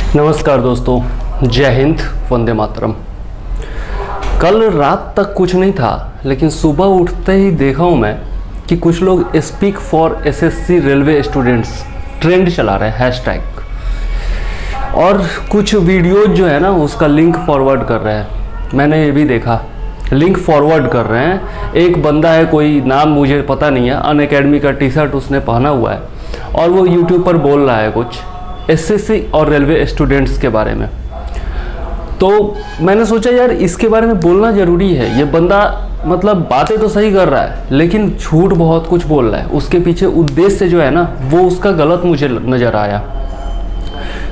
नमस्कार दोस्तों, जय हिंद, वंदे मातरम। कल रात तक कुछ नहीं था, लेकिन सुबह उठते ही देखा हूँ मैं कि कुछ लोग speak for SSC railway students trend चला रहे हैं हैशटैग, और कुछ वीडियोज जो है ना उसका लिंक फॉरवर्ड कर रहे हैं। मैंने ये भी देखा, लिंक फॉरवर्ड कर रहे हैं। एक बंदा है, कोई नाम मुझे पता नहीं है, अनअकैडमी का टी शर्ट उसने पहना हुआ है और वो यूट्यूब पर बोल रहा है कुछ एसएससी और रेलवे स्टूडेंट्स के बारे में। तो मैंने सोचा यार इसके बारे में बोलना ज़रूरी है। ये बंदा मतलब बातें तो सही कर रहा है, लेकिन झूठ बहुत कुछ बोल रहा है। उसके पीछे उद्देश्य जो है ना वो उसका गलत मुझे नज़र आया।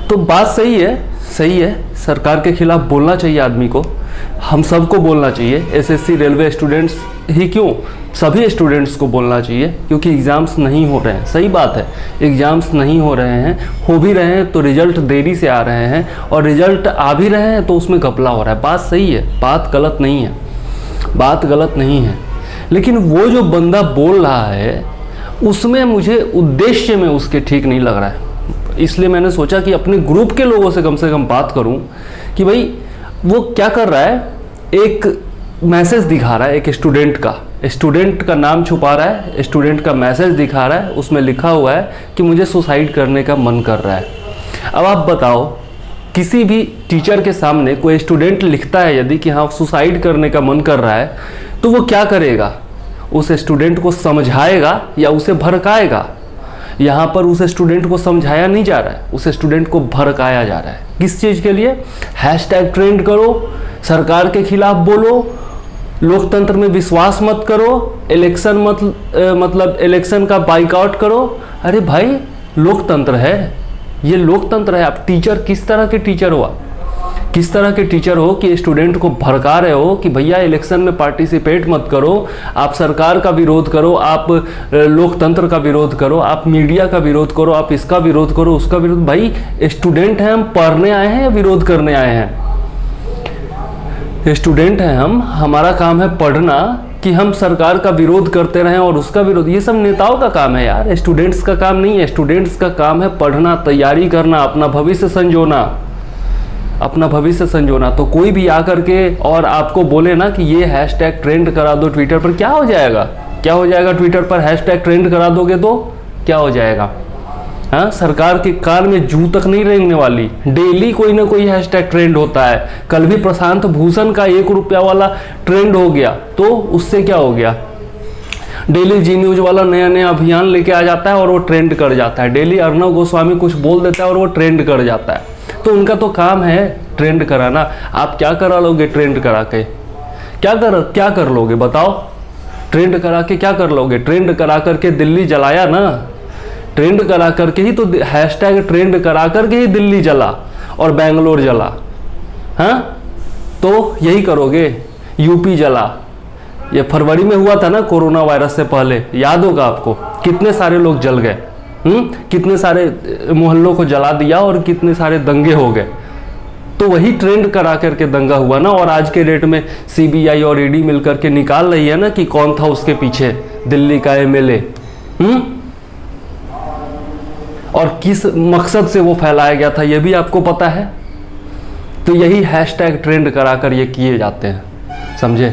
तो बात सही है, सरकार के खिलाफ बोलना चाहिए आदमी को, हम सबको बोलना चाहिए। एसएससी रेलवे स्टूडेंट्स ही क्यों, सभी स्टूडेंट्स को बोलना चाहिए, क्योंकि एग्ज़ाम्स नहीं हो रहे हैं। सही बात है, एग्ज़ाम्स नहीं हो रहे हैं, हो भी रहे हैं तो रिज़ल्ट देरी से आ रहे हैं, और रिज़ल्ट आ भी रहे हैं तो उसमें घपला हो रहा है। बात सही है, बात गलत नहीं है, लेकिन वो जो बंदा बोल रहा है उसमें मुझे उद्देश्य में उसके ठीक नहीं लग रहा है। इसलिए मैंने सोचा कि अपने ग्रुप के लोगों से कम बात करूं कि भाई वो क्या कर रहा है। एक मैसेज दिखा रहा है एक स्टूडेंट का नाम छुपा रहा है, स्टूडेंट का मैसेज दिखा रहा है, उसमें लिखा हुआ है कि मुझे सुसाइड करने का मन कर रहा है। अब आप बताओ, किसी भी टीचर के सामने कोई स्टूडेंट लिखता है यदि कि हाँ सुसाइड करने का मन कर रहा है, तो वो क्या करेगा? उस स्टूडेंट को समझाएगा या उसे भड़काएगा? यहाँ पर उस स्टूडेंट को समझाया नहीं जा रहा है, उस स्टूडेंट को भड़काया जा रहा है। किस चीज़ के लिए? हैशटैग ट्रेंड करो, सरकार के खिलाफ बोलो, लोकतंत्र में विश्वास मत करो, इलेक्शन मतलब इलेक्शन का बाइकआउट करो। अरे भाई लोकतंत्र है, ये लोकतंत्र है। आप टीचर किस तरह के टीचर हो कि स्टूडेंट को भड़का रहे हो कि भैया इलेक्शन में पार्टिसिपेट मत करो, आप सरकार का विरोध करो, आप लोकतंत्र का विरोध करो, आप मीडिया का विरोध करो, आप इसका विरोध करो, उसका विरोध। भाई स्टूडेंट हैं, हम पढ़ने आए हैं या विरोध करने आए हैं? स्टूडेंट हैं हम, हमारा काम है पढ़ना, कि हम सरकार का विरोध करते रहें और उसका विरोध। ये सब नेताओं का काम है यार, स्टूडेंट्स का काम नहीं है। स्टूडेंट्स का काम है पढ़ना, तैयारी करना, अपना भविष्य संजोना। तो कोई भी आकर के और आपको बोले ना कि ये हैशटैग ट्रेंड करा दो ट्विटर पर, क्या हो जाएगा? ट्विटर पर हैशटैग ट्रेंड करा दोगे तो क्या हो जाएगा? हाँ, सरकार के कान में जू तक नहीं रेंगने वाली। डेली कोई ना कोई हैशटैग ट्रेंड होता है। कल भी प्रशांत भूषण का 1 रुपया वाला ट्रेंड हो गया, तो उससे क्या हो गया? डेली जी न्यूज वाला नया अभियान लेके आ जाता है और वो ट्रेंड कर जाता है। डेली अर्णव गोस्वामी कुछ बोल देता है और वो ट्रेंड कर जाता है। तो उनका तो काम है ट्रेंड कराना। आप क्या करा लोगे ट्रेंड करा के? क्या कर लोगे बताओ? ट्रेंड करा के क्या कर लोगे? ट्रेंड करा करके दिल्ली जलाया ना, ट्रेंड करा करके ही तो हैशटैग ट्रेंड करा करके ही दिल्ली जला और बेंगलोर जला। हाँ, तो यही करोगे। यूपी जला, ये फरवरी में हुआ था ना कोरोना वायरस से पहले, याद होगा आपको? कितने सारे लोग जल गए, कितने सारे मोहल्लों को जला दिया और कितने सारे दंगे हो गए। तो वही ट्रेंड करा करके दंगा हुआ ना। और आज के डेट में सीबीआई और ईडी मिलकर के निकाल रही है ना कि कौन था उसके पीछे, दिल्ली का एमएलए, और किस मकसद से वो फैलाया गया था ये भी आपको पता है। तो यही हैशटैग ट्रेंड कराकर ये किए जाते हैं, समझे?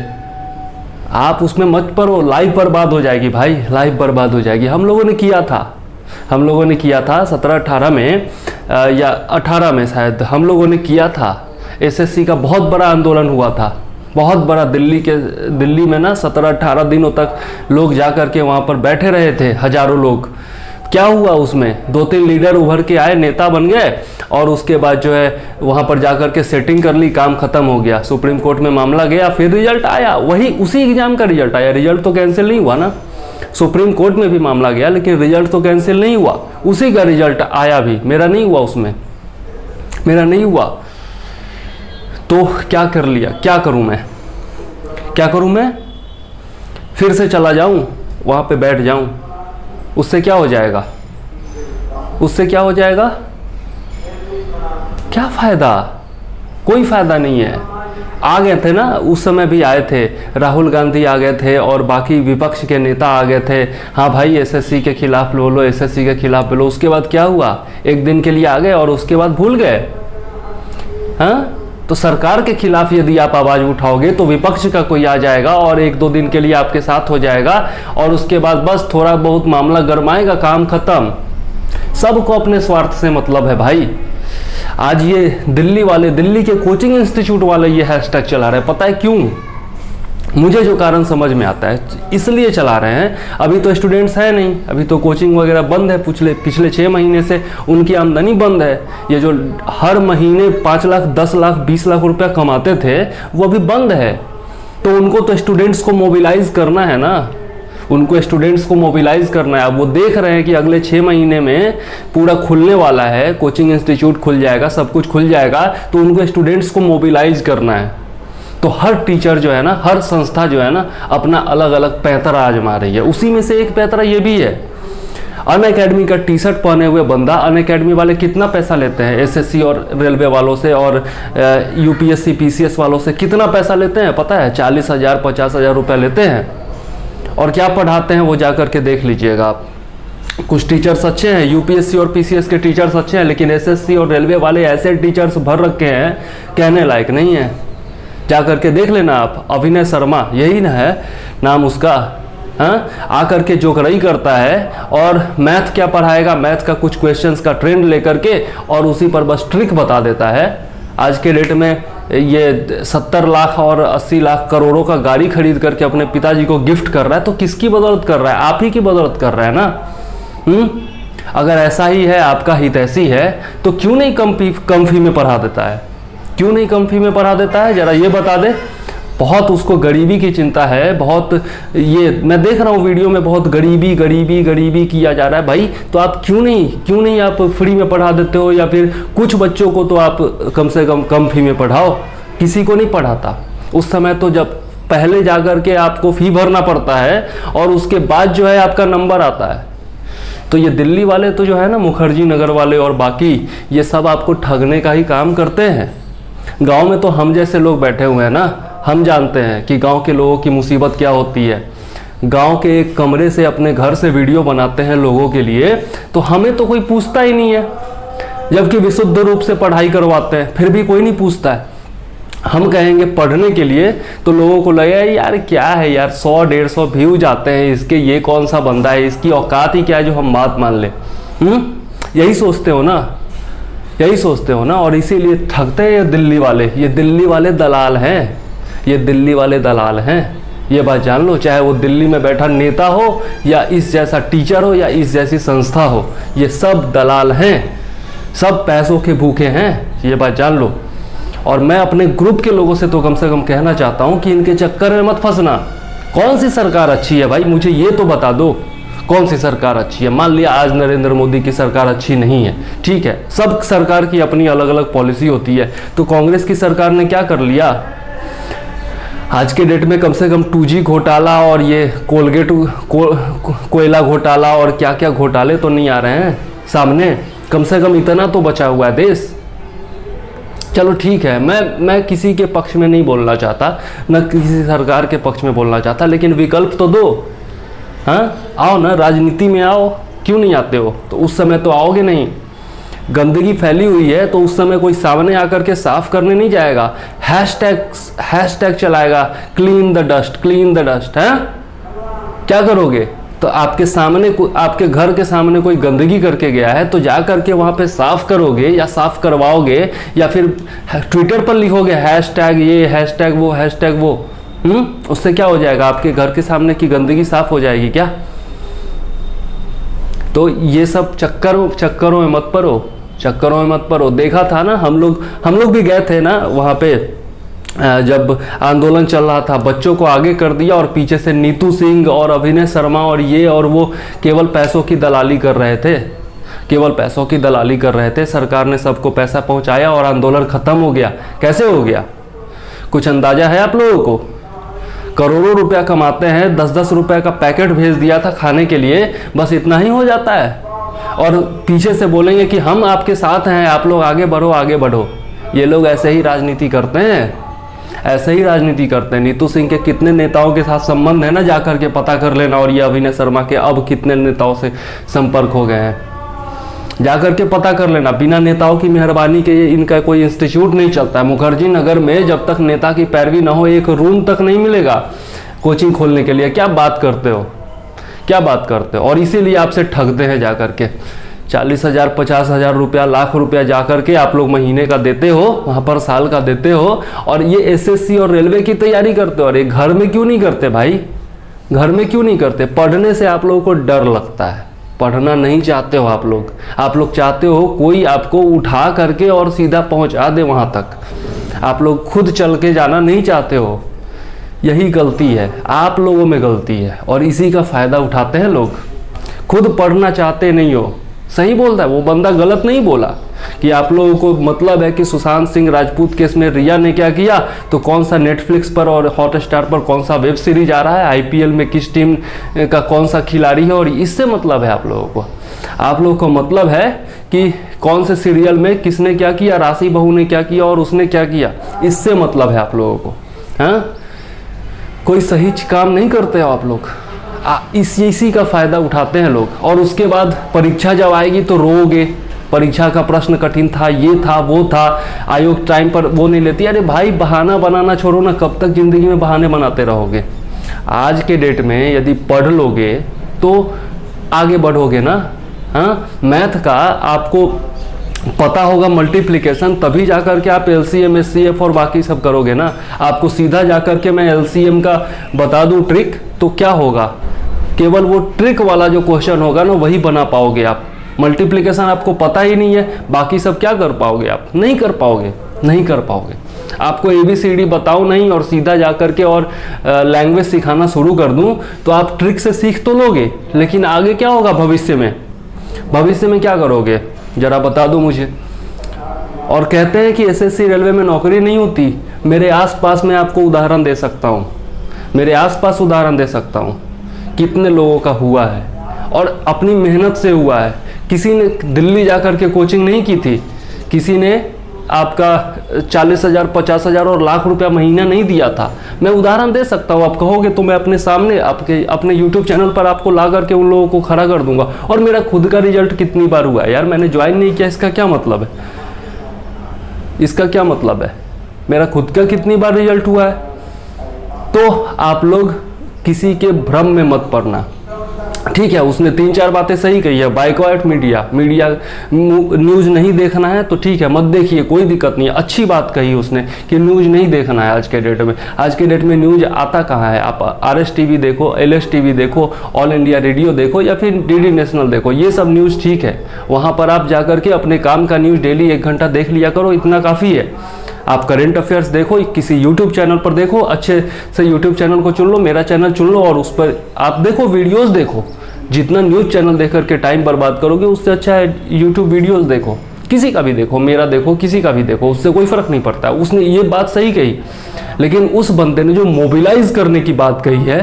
आप उसमें मत पड़ो, लाइफ बर्बाद हो जाएगी भाई, लाइफ बर्बाद हो जाएगी। हम लोगों ने किया था 17-18 में या 18 में शायद, हम लोगों ने किया था। एसएससी का बहुत बड़ा आंदोलन हुआ था, बहुत बड़ा। दिल्ली में ना 17-18 दिनों तक लोग जा कर के वहाँ पर बैठे रहे थे, हजारों लोग। क्या हुआ उसमें? 2-3 लीडर उभर के आए, नेता बन गए, और उसके बाद जो है वहाँ पर जाकर के सेटिंग कर ली, काम खत्म हो गया। सुप्रीम कोर्ट में मामला गया, फिर रिजल्ट आया, उसी एग्जाम का रिजल्ट आया। रिजल्ट तो कैंसिल नहीं हुआ ना, सुप्रीम कोर्ट में भी मामला गया, लेकिन रिजल्ट तो कैंसिल नहीं हुआ, उसी का रिजल्ट आया भी। मेरा नहीं हुआ। तो क्या कर लिया? क्या करूं मैं? फिर से चला जाऊं, वहां पे बैठ जाऊं? उससे क्या हो जाएगा? क्या फायदा? कोई फायदा नहीं है। आ गए थे ना, उस समय भी आए थे, राहुल गांधी आ गए थे और बाकी विपक्ष के नेता आ गए थे। हाँ भाई एसएससी के खिलाफ बोलो, एसएससी के खिलाफ बोलो। उसके बाद क्या हुआ? एक दिन के लिए आ गए और उसके बाद भूल गए। हाँ, तो सरकार के खिलाफ यदि आप आवाज उठाओगे तो विपक्ष का कोई आ जाएगा और 1-2 दिन के लिए आपके साथ हो जाएगा और उसके बाद बस थोड़ा बहुत मामला गरमाएगा, काम खत्म। सबको अपने स्वार्थ से मतलब है भाई। आज ये दिल्ली वाले, दिल्ली के कोचिंग इंस्टीट्यूट वाले ये हैशटैग चला रहे हैं, पता है क्यों? मुझे जो कारण समझ में आता है, इसलिए चला रहे हैं, अभी तो स्टूडेंट्स हैं नहीं, अभी तो कोचिंग वगैरह बंद है, पिछले 6 महीने से उनकी आमदनी बंद है। ये जो हर महीने 5 लाख 10 लाख 20 लाख रुपया कमाते थे वो अभी बंद है। तो उनको तो स्टूडेंट्स को मोबिलाइज करना है ना, उनको स्टूडेंट्स को मोबिलाइज करना है। अब वो देख रहे हैं कि अगले 6 महीने में पूरा खुलने वाला है, कोचिंग इंस्टीट्यूट खुल जाएगा, सब कुछ खुल जाएगा, तो उनको स्टूडेंट्स को मोबिलाइज करना है। तो हर टीचर जो है ना, हर संस्था जो है ना, अपना अलग अलग पैंतरा आजमा रही है। उसी में से एक पैंतरा ये भी है। अनअकैडमी का टी शर्ट पहने हुए बंदा, अनअकैडमी वाले कितना पैसा लेते हैं एसएससी और रेलवे वालों से और यूपीएससी पीसीएस वालों से कितना पैसा लेते हैं पता है? 40,000 50,000 रुपये लेते हैं। और क्या पढ़ाते हैं वो जा करके देख लीजिएगा आप। कुछ टीचर्स अच्छे हैं, यूपीएससी और पीसीएस के टीचर्स अच्छे हैं, लेकिन एसएससी और रेलवे वाले ऐसे टीचर्स भर रखे हैं, कहने लायक नहीं है। जा करके देख लेना आप। अभिनय शर्मा, यही ना है नाम उसका, हाँ, आकर के जोकराई करता है और मैथ क्या पढ़ाएगा, मैथ का कुछ क्वेश्चंस का ट्रेंड लेकर के और उसी पर बस ट्रिक बता देता है। आज के डेट में ये 70 लाख और 80 लाख करोड़ों का गाड़ी खरीद करके अपने पिताजी को गिफ्ट कर रहा है, तो किसकी बदौलत कर रहा है? आप ही की बदौलत कर रहा है ना। अगर ऐसा ही है, आपका हित ऐसी है, तो क्यों नहीं कम फी में पढ़ा देता है? क्यों नहीं कम फी में पढ़ा देता है? जरा ये बता दे। बहुत उसको गरीबी की चिंता है, बहुत ये मैं देख रहा हूँ वीडियो में, बहुत गरीबी गरीबी गरीबी किया जा रहा है भाई। तो आप क्यों नहीं आप फ्री में पढ़ा देते हो, या फिर कुछ बच्चों को तो आप कम से कम फी में पढ़ाओ। किसी को नहीं पढ़ाता। उस समय तो जब पहले जाकर के आपको फी भरना पड़ता है और उसके बाद जो है आपका नंबर आता है। तो ये दिल्ली वाले तो जो है ना, मुखर्जी नगर वाले और बाकी, ये सब आपको ठगने का ही काम करते हैं। गांव में तो हम जैसे लोग बैठे हुए हैं ना, हम जानते हैं कि गांव के लोगों की मुसीबत क्या होती है। गांव के एक कमरे से अपने घर से वीडियो बनाते हैं लोगों के लिए, तो हमें तो कोई पूछता ही नहीं है, जबकि विशुद्ध रूप से पढ़ाई करवाते हैं, फिर भी कोई नहीं पूछता है। हम कहेंगे पढ़ने के लिए तो लोगों को लगेगा यार क्या है यार, 100-150 व्यूज आते हैं इसके, ये कौन सा बंदा है, इसकी औकात ही क्या है जो हम बात मान ले। यही सोचते हो ना, यही सोचते हो ना। और इसीलिए ठगते हैं ये दिल्ली वाले। ये दिल्ली वाले दलाल हैं, ये दिल्ली वाले दलाल हैं, ये बात जान लो। चाहे वो दिल्ली में बैठा नेता हो या इस जैसा टीचर हो या इस जैसी संस्था हो, ये सब दलाल हैं, सब पैसों के भूखे हैं, ये बात जान लो। और मैं अपने ग्रुप के लोगों से तो कम से कम कहना चाहता हूं कि इनके चक्कर में मत फंसना। कौन सी सरकार अच्छी है भाई, मुझे ये तो बता दो, कौन सी सरकार अच्छी है? मान लिया आज नरेंद्र मोदी की सरकार अच्छी नहीं है, ठीक है, सब सरकार की अपनी अलग अलग पॉलिसी होती है। तो कांग्रेस की सरकार ने क्या कर लिया? आज के डेट में कम से कम 2G घोटाला और ये कोलगेट कोयला घोटाला और क्या क्या घोटाले तो नहीं आ रहे हैं सामने। कम से कम इतना तो बचा हुआ है देश। चलो ठीक है, मैं किसी के पक्ष में नहीं बोलना चाहता, न किसी सरकार के पक्ष में बोलना चाहता, लेकिन विकल्प तो दो। हाँ, आओ ना, राजनीति में आओ, क्यों नहीं आते हो? तो उस समय तो आओगे नहीं। गंदगी फैली हुई है तो उस समय कोई सामने आकर के साफ करने नहीं जाएगा, हैशटैग चलाएगा, क्लीन द डस्ट। है क्या करोगे? तो आपके सामने, आपके घर के सामने कोई गंदगी करके गया है तो जा करके वहाँ पे साफ करोगे या साफ करवाओगे, या फिर ट्विटर पर लिखोगे हैशटैग ये हैशटैग वो। उससे क्या हो जाएगा? आपके घर के सामने की गंदगी साफ हो जाएगी क्या? तो ये सब चक्करों में मत पड़ो। देखा था ना, हम लोग भी गए थे ना वहाँ पे, जब आंदोलन चल रहा था, बच्चों को आगे कर दिया और पीछे से नीतू सिंह और अभिनय शर्मा और ये और वो केवल पैसों की दलाली कर रहे थे। सरकार ने सबको पैसा पहुंचाया और आंदोलन खत्म हो गया। कैसे हो गया? कुछ अंदाजा है आप लोगों को? करोड़ों रुपया कमाते हैं, 10-10 रुपए का पैकेट भेज दिया था खाने के लिए, बस इतना ही हो जाता है। और पीछे से बोलेंगे कि हम आपके साथ हैं, आप लोग आगे बढ़ो। ये लोग ऐसे ही राजनीति करते हैं। नीतू सिंह के कितने नेताओं के साथ संबंध है ना, जाकर के पता कर लेना। और ये अभिनय शर्मा के अब कितने नेताओं से संपर्क हो गए हैं। जा करके पता कर लेना, बिना नेताओं की मेहरबानी के इनका कोई इंस्टीट्यूट नहीं चलता है। मुखर्जी नगर में जब तक नेता की पैरवी ना हो एक रूम तक नहीं मिलेगा कोचिंग खोलने के लिए। क्या बात करते हो, क्या बात करते हो। और इसीलिए आपसे ठगते हैं जा करके 40,000 50,000 रुपया, लाख रुपया जा करके आप लोग महीने का देते हो, वहाँ पर साल का देते हो, और ये एसएससी और रेलवे की तैयारी करते हो। और ये घर में क्यों नहीं करते भाई, घर में क्यों नहीं करते? पढ़ने से आप लोगों को डर लगता है, पढ़ना नहीं चाहते हो आप लोग। आप लोग चाहते हो कोई आपको उठा करके और सीधा पहुंचा दे वहां तक। आप लोग खुद चल के जाना नहीं चाहते हो। यही गलती है, आप लोगों में गलती है, और इसी का फायदा उठाते हैं लोग। खुद पढ़ना चाहते नहीं हो। सही बोलता है वो बंदा, गलत नहीं बोला कि आप लोगों को मतलब है कि सुशांत सिंह राजपूत केस में रिया ने क्या किया, तो कौन सा नेटफ्लिक्स पर और हॉटस्टार पर कौन सा वेब सीरीज आ रहा है, आईपीएल में किस टीम का कौन सा खिलाड़ी है, और इससे मतलब है आप लोगों को। आप लोगों को मतलब है कि कौन से सीरियल में किसने क्या किया, राशि बहू ने क्या किया और उसने क्या किया, इससे मतलब है आप लोगों को। हाँ, कोई सही काम नहीं करते हो आप लोग। इसी का फायदा उठाते हैं लोग। और उसके बाद परीक्षा जब आएगी तो रोओगे, परीक्षा का प्रश्न कठिन था, ये था, वो था, आयोग टाइम पर वो नहीं लेती। अरे भाई बहाना बनाना छोड़ो ना, कब तक जिंदगी में बहाने बनाते रहोगे। आज के डेट में यदि पढ़ लोगे तो आगे बढ़ोगे ना। हाँ, मैथ का आपको पता होगा मल्टीप्लिकेशन, तभी जाकर के आप एलसीएम एचसीएफ और बाकी सब करोगे ना। आपको सीधा जाकर के मैं एलसीएम का बता दूं ट्रिक, तो क्या होगा, केवल वो ट्रिक वाला जो क्वेश्चन होगा ना वही बना पाओगे आप। मल्टीप्लिकेशन आपको पता ही नहीं है, बाकी सब क्या कर पाओगे आप? नहीं कर पाओगे, नहीं कर पाओगे। आपको ABCD बताओ नहीं और सीधा जाकर के और लैंग्वेज सिखाना शुरू कर दूं तो आप ट्रिक से सीख तो लोगे, लेकिन आगे क्या होगा भविष्य में? भविष्य में क्या करोगे जरा बता दो मुझे। और कहते हैं कि एसएससी रेलवे में नौकरी नहीं होती। मेरे आसपास में आपको उदाहरण दे सकता हूँ, मेरे आसपास उदाहरण दे सकता हूँ कितने लोगों का हुआ है, और अपनी मेहनत से हुआ है। किसी ने दिल्ली जाकर के कोचिंग नहीं की थी, किसी ने आपका 40,000 50,000 और लाख रुपया महीना नहीं दिया था। मैं उदाहरण दे सकता हूँ, आप कहोगे तो मैं अपने सामने आपके अपने YouTube चैनल पर आपको ला करके उन लोगों को खड़ा कर दूंगा। और मेरा खुद का रिजल्ट कितनी बार हुआ है यार, मैंने ज्वाइन नहीं किया, इसका क्या मतलब है? इसका क्या मतलब है? मेरा खुद का कितनी बार रिजल्ट हुआ है? तो आप लोग किसी के भ्रम में मत पड़ना, ठीक है। उसने 3-4 बातें सही कही है। बाइकआउट मीडिया न्यूज़ नहीं देखना है तो ठीक है मत देखिए, कोई दिक्कत नहीं है। अच्छी बात कही उसने कि न्यूज़ नहीं देखना है आज के डेट में। आज के डेट में न्यूज़ आता कहाँ है? आप RS TV देखो, LS TV देखो, ऑल इंडिया रेडियो देखो, या फिर DD नेशनल देखो, ये सब न्यूज़ ठीक है। वहाँ पर आप जाकर के अपने काम का न्यूज़ डेली 1 घंटा देख लिया करो, इतना काफ़ी है। आप करंट अफेयर्स देखो, किसी यूट्यूब चैनल पर देखो, अच्छे से यूट्यूब चैनल को चुन लो, मेरा चैनल चुन लो, और उस पर आप देखो, वीडियोस देखो। जितना न्यूज़ चैनल देख करके टाइम बर्बाद करोगे उससे अच्छा है यूट्यूब वीडियोस देखो, किसी का भी देखो, मेरा देखो, किसी का भी देखो, उससे कोई फ़र्क नहीं पड़ता। उसने ये बात सही कही, लेकिन उस बंदे ने जो मोबिलाइज करने की बात कही है,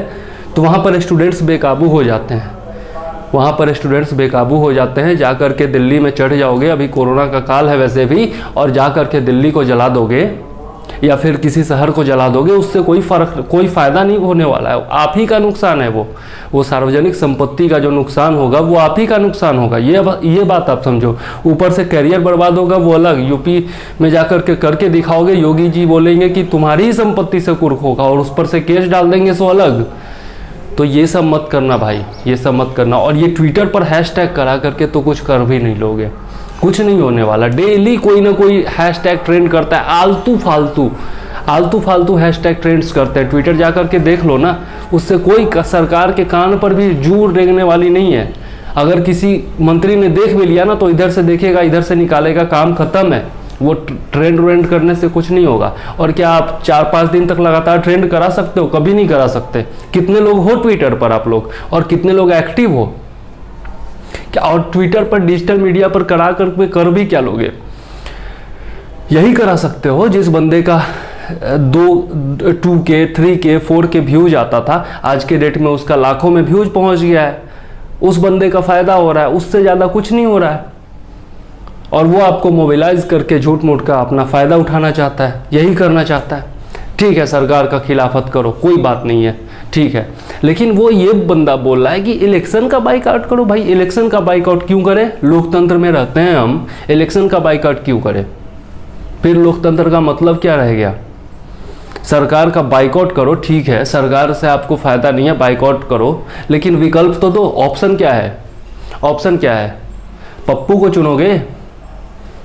तो वहाँ पर स्टूडेंट्स बेकाबू हो जाते हैं, वहाँ पर स्टूडेंट्स बेकाबू हो जाते हैं। जा कर के दिल्ली में चढ़ जाओगे, अभी कोरोना का काल है वैसे भी, और जा कर के दिल्ली को जला दोगे या फिर किसी शहर को जला दोगे, उससे कोई फ़ायदा नहीं होने वाला है। आप ही का नुकसान है वो सार्वजनिक संपत्ति का जो नुकसान होगा वो आप ही का नुकसान होगा। ये बात आप समझो। ऊपर से करियर बर्बाद होगा वो अलग, यूपी में जाकर के करके दिखाओगे, योगी जी बोलेंगे कि तुम्हारी ही संपत्ति से कुर्क होगा, और उस पर से केस डाल देंगे सो अलग। तो ये सब मत करना भाई, ये सब मत करना। और ये ट्विटर पर हैशटैग करा करके तो कुछ कर भी नहीं लोगे, कुछ नहीं होने वाला। डेली कोई ना कोई हैशटैग ट्रेंड करता है, आलतू फालतू हैशटैग ट्रेंड्स करते हैं। ट्विटर जाकर के देख लो ना, उससे कोई सरकार के कान पर भी जू रेंगने वाली नहीं है। अगर किसी मंत्री ने देख भी लिया ना तो इधर से देखेगा, इधर से निकालेगा, काम खत्म है। वो ट्रेंड करने से कुछ नहीं होगा। और क्या आप 4-5 दिन तक लगातार ट्रेंड करा सकते हो? कभी नहीं करा सकते। कितने लोग हो ट्विटर पर आप लोग, और कितने लोग एक्टिव हो क्या? और ट्विटर पर डिजिटल मीडिया पर कर भी क्या लोगे? यही करा सकते हो जिस बंदे का 2K 3K 4K व्यूज आता था, आज के डेट में उसका लाखों में व्यूज पहुंच गया है। उस बंदे का फायदा हो रहा है, उससे ज़्यादा कुछ नहीं हो रहा है। और वो आपको मोबिलाइज करके झूठ मूठ का अपना फ़ायदा उठाना चाहता है, यही करना चाहता है। ठीक है, सरकार का खिलाफत करो, कोई बात नहीं है, ठीक है, लेकिन वो ये बंदा बोल रहा है कि इलेक्शन का बाइकआउट करो। भाई इलेक्शन का बाइकआउट क्यों करें? लोकतंत्र में रहते हैं हम, इलेक्शन का बाइकआउट क्यों करें? फिर लोकतंत्र का मतलब क्या रह गया? सरकार का बाइकआउट करो, ठीक है, सरकार से आपको फ़ायदा नहीं है, बाइकआउट करो, लेकिन विकल्प तो दो। ऑप्शन क्या है? ऑप्शन क्या है? पप्पू को चुनोगे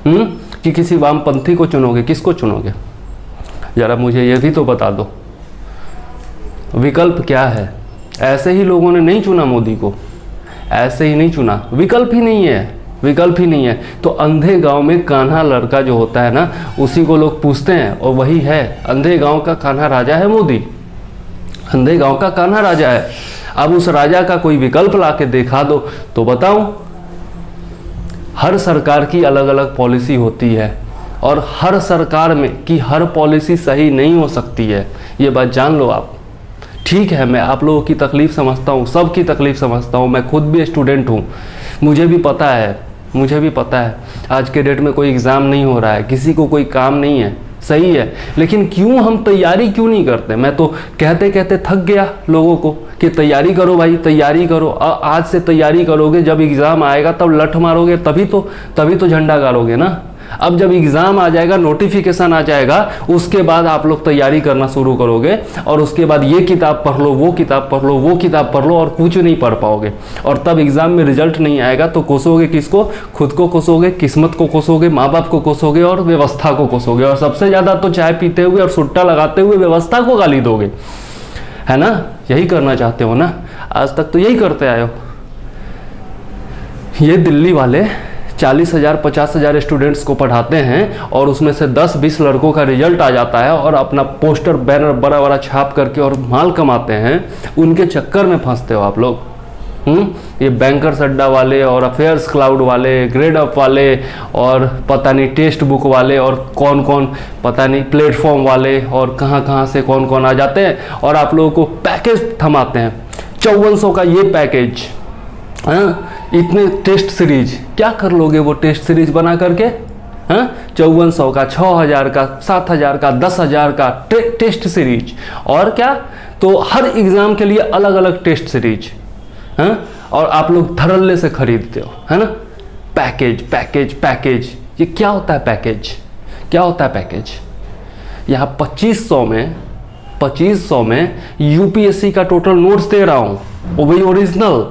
कि किसी वामपंथी को चुनोगे? किसको चुनोगे? ज़रा मुझे ये भी तो बता दो, विकल्प क्या है? ऐसे ही लोगों ने नहीं चुना मोदी को, ऐसे ही नहीं चुना, विकल्प ही नहीं है, विकल्प ही नहीं है। तो अंधे गांव में कान्हा लड़का जो होता है ना, उसी को लोग पूछते हैं, और वही है अंधे गांव का कान्हा राजा है मोदी, अंधे गांव का कान्हा राजा है। अब उस राजा का कोई विकल्प ला के दिखा दो तो बताऊं। हर सरकार की अलग अलग पॉलिसी होती है, और हर सरकार में की हर पॉलिसी सही नहीं हो सकती है, ये बात जान लो आप। ठीक है, मैं आप लोगों की तकलीफ़ समझता हूँ, सबकी तकलीफ़ समझता हूँ, मैं खुद भी स्टूडेंट हूँ, मुझे भी पता है, मुझे भी पता है आज के डेट में कोई एग्ज़ाम नहीं हो रहा है, किसी को कोई काम नहीं है, सही है, लेकिन क्यों हम तैयारी क्यों नहीं करते? मैं तो कहते कहते थक गया लोगों को कि तैयारी करो भाई, तैयारी करो। आज से तैयारी करोगे, जब एग्ज़ाम आएगा तब लठ मारोगे, तभी तो झंडा गाड़ोगे ना। अब जब एग्ज़ाम आ जाएगा, नोटिफिकेशन आ जाएगा, उसके बाद आप लोग तैयारी करना शुरू करोगे, और उसके बाद ये किताब पढ़ लो, वो किताब पढ़ लो, वो किताब पढ़ लो, और कुछ नहीं पढ़ पाओगे। और तब एग्ज़ाम में रिजल्ट नहीं आएगा तो कोसोगे किसको? खुद को कोसोगे, किस्मत को कोसोगे, माँ बाप को कोसोगे, और व्यवस्था को कोसोगे, और सबसे ज़्यादा तो चाय पीते हुए और सुट्टा लगाते हुए व्यवस्था को गाली दोगे, है ना? यही करना चाहते हो ना? आज तक तो यही करते आए हो। ये दिल्ली वाले 40,000 50,000 स्टूडेंट्स को पढ़ाते हैं, और उसमें से 10-20 लड़कों का रिजल्ट आ जाता है, और अपना पोस्टर बैनर बड़ा बड़ा छाप करके और माल कमाते हैं। उनके चक्कर में फंसते हो आप लोग। ये बैंकर्स अड्डा वाले, और अफेयर्स क्लाउड वाले, ग्रेड अप वाले, और पता नहीं टेक्स्ट बुक वाले, और कौन कौन पता नहीं प्लेटफॉर्म वाले, और कहाँ कहाँ से कौन कौन आ जाते हैं, और आप लोगों को पैकेज थमाते हैं। 5400 का ये पैकेज, हाँ, इतने टेस्ट सीरीज, क्या कर लोगे वो टेस्ट सीरीज बना करके? हाँ, 5400 का, 6000 का, 7000 का, 10,000 का टेस्ट सीरीज, और क्या? तो हर एग्जाम के लिए अलग अलग टेस्ट सीरीज, हाँ, और आप लोग धड़ल्ले से खरीदते हो, है ना? पैकेज पैकेज पैकेज, ये क्या होता है पैकेज? क्या होता है पैकेज? यहाँ 2500 में यूपीएससी का टोटल नोट्स दे रहा हूँ, वो वही ओरिजिनल,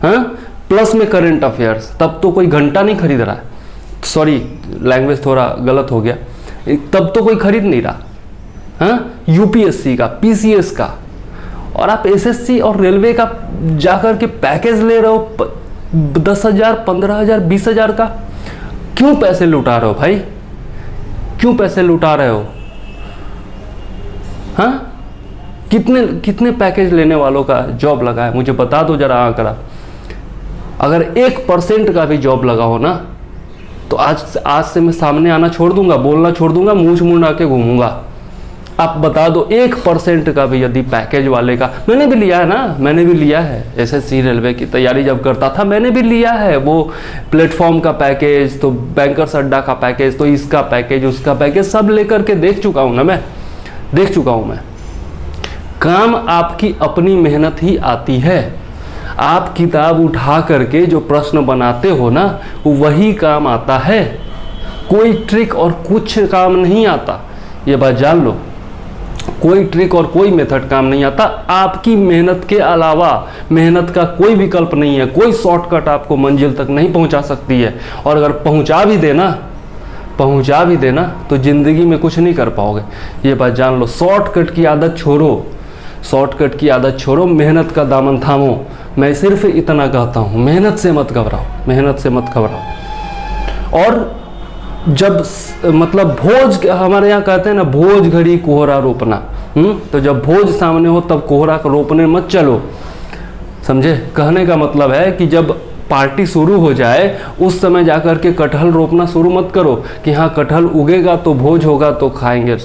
हाँ, प्लस में करंट अफेयर्स। तब तो कोई घंटा नहीं खरीद रहा है, सॉरी लैंग्वेज थोड़ा गलत हो गया, तब तो कोई खरीद नहीं रहा, हाँ, यूपीएससी का, पीसीएस का, और आप एसएससी और रेलवे का जाकर के पैकेज ले रहे हो 10,000 15,000 20,000 का। क्यों पैसे लुटा रहे हो भाई? क्यों पैसे लुटा रहे हो? हाँ, कितने पैकेज लेने वालों का जॉब लगा है, मुझे बता दो जरा आंकड़ा। अगर 1% का भी जॉब लगा हो ना, तो आज से मैं सामने आना छोड़ दूंगा, बोलना छोड़ दूंगा, मूंछ मुंडा के घूमूंगा। आप बता दो 1% का भी यदि पैकेज वाले का, मैंने भी लिया है ना, मैंने भी लिया है एसएससी रेलवे की तैयारी जब करता था, मैंने भी लिया है वो प्लेटफॉर्म का पैकेज, तो बैंकर्स अड्डा का पैकेज, तो इसका पैकेज, उसका पैकेज, सब लेकर के देख चुका हूँ ना, मैं देख चुका हूँ। मैं काम आपकी अपनी मेहनत ही आती है। आप किताब उठा करके जो प्रश्न बनाते हो ना, वही काम आता है, कोई ट्रिक और कुछ काम नहीं आता, ये बात जान लो। कोई ट्रिक और कोई मेथड काम नहीं आता। आपकी मेहनत के अलावा मेहनत का कोई विकल्प नहीं है, कोई शॉर्टकट आपको मंजिल तक नहीं पहुंचा सकती है। और अगर पहुंचा भी देना तो ज़िंदगी में कुछ नहीं कर पाओगे, ये बात जान लो। शॉर्टकट की आदत छोड़ो, मेहनत का दामन थामो। मैं सिर्फ इतना कहता हूँ, मेहनत से मत घबराओ। और जब मतलब भोज, हमारे यहाँ कहते हैं ना, भोज घड़ी कोहरा रोपना, तो जब भोज सामने हो तब कोहरा रोपने मत चलो, समझे? कहने का मतलब है कि जब पार्टी शुरू हो जाए उस समय जाकर के कटहल रोपना शुरू मत करो कि हाँ कटहल उगेगा तो भोज होगा तो खाएंगे,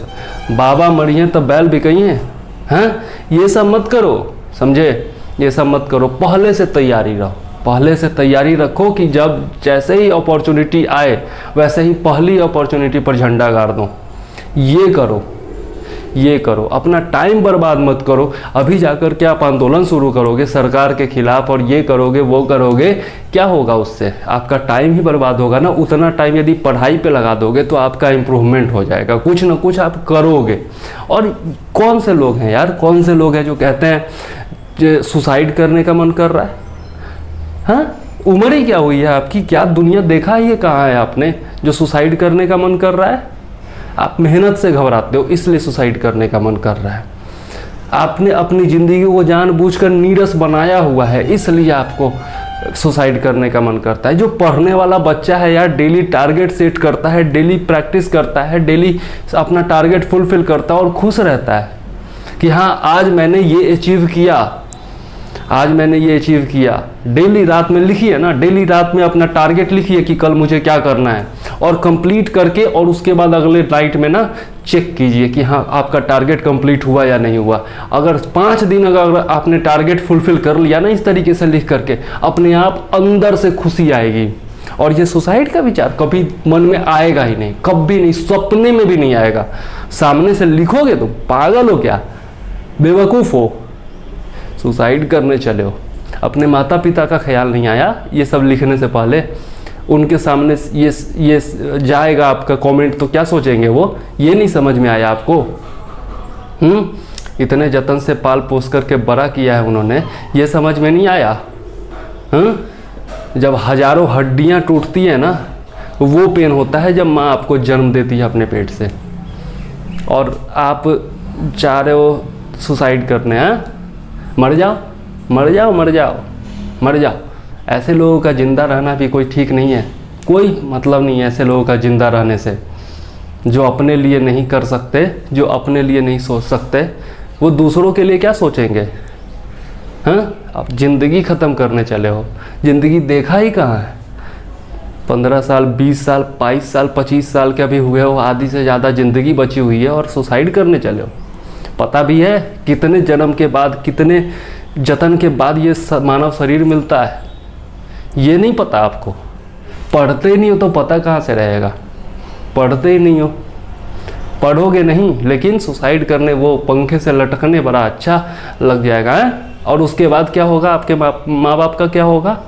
बाबा मरिए तब बैल बिकइए, हैं? ये सब मत करो, समझे? ये सब मत करो। पहले से तैयारी रखो कि जब जैसे ही अपॉर्चुनिटी आए वैसे ही पहली अपॉर्चुनिटी पर झंडा गाड़ दो। ये करो, ये करो, अपना टाइम बर्बाद मत करो। अभी जाकर के आप आंदोलन शुरू करोगे सरकार के खिलाफ और ये करोगे वो करोगे, क्या होगा उससे? आपका टाइम ही बर्बाद होगा ना। उतना टाइम यदि पढ़ाई पे लगा दोगे तो आपका इम्प्रूवमेंट हो जाएगा, कुछ ना कुछ आप करोगे। और कौन से लोग हैं यार, कौन से लोग हैं जो कहते हैं सुसाइड करने का मन कर रहा है? हाँ, उम्र ही क्या हुई है आपकी? क्या दुनिया देखा ही है कहाँ है आपने जो सुसाइड करने का मन कर रहा है? आप मेहनत से घबराते हो इसलिए सुसाइड करने का मन कर रहा है। आपने अपनी ज़िंदगी को जानबूझकर नीरस बनाया हुआ है इसलिए आपको सुसाइड करने का मन करता है। जो पढ़ने वाला बच्चा है यार, डेली टारगेट सेट करता है, डेली प्रैक्टिस करता है, डेली अपना टारगेट फुलफिल करता है और खुश रहता है कि हाँ आज मैंने ये अचीव किया, आज मैंने ये अचीव किया। डेली रात में लिखिए ना, डेली रात में अपना टारगेट लिखिए कि कल मुझे क्या करना है और कंप्लीट करके और उसके बाद अगले नाइट में ना चेक कीजिए कि हाँ आपका टारगेट कंप्लीट हुआ या नहीं हुआ। अगर 5 दिन अगर आपने टारगेट फुलफिल कर लिया ना इस तरीके से लिख करके, अपने आप अंदर से खुशी आएगी और ये सुसाइड का विचार कभी मन में आएगा ही नहीं, कभी नहीं, सपने में भी नहीं आएगा। सामने से लिखोगे तो पागल हो क्या, बेवकूफ़ हो, सुसाइड करने चले हो। अपने माता पिता का ख्याल नहीं आया ये सब लिखने से पहले? उनके सामने ये जाएगा आपका कमेंट तो क्या सोचेंगे वो? ये नहीं समझ में आया आपको? इतने जतन से पाल पोस करके बड़ा किया है उन्होंने, ये समझ में नहीं आया? जब हजारों हड्डियां टूटती है ना वो पेन होता है जब माँ आपको जन्म देती है अपने पेट से, और आप चाह रहे हो सुसाइड करने। हैं, मर जाओ मर जाओ मर जाओ मर जाओ। ऐसे लोगों का ज़िंदा रहना भी कोई ठीक नहीं है, कोई मतलब नहीं है ऐसे लोगों का ज़िंदा रहने से। जो अपने लिए नहीं कर सकते, जो अपने लिए नहीं सोच सकते, वो दूसरों के लिए क्या सोचेंगे? हाँ, आप ज़िंदगी ख़त्म करने चले हो। ज़िंदगी देखा ही कहाँ है? 15 साल 20 साल 22 साल 25 साल के अभी हुए हो, आधी से ज़्यादा ज़िंदगी बची हुई है और सुसाइड करने चले हो। पता भी है कितने जन्म के बाद, कितने जतन के बाद ये मानव शरीर मिलता है? ये नहीं पता आपको। पढ़ते ही नहीं हो तो पता कहाँ से रहेगा? पढ़ते ही नहीं हो, पढ़ोगे नहीं, लेकिन सुसाइड करने वो पंखे से लटकने बड़ा अच्छा लग जाएगा है? और उसके बाद क्या होगा? आपके माँ बाप का क्या होगा?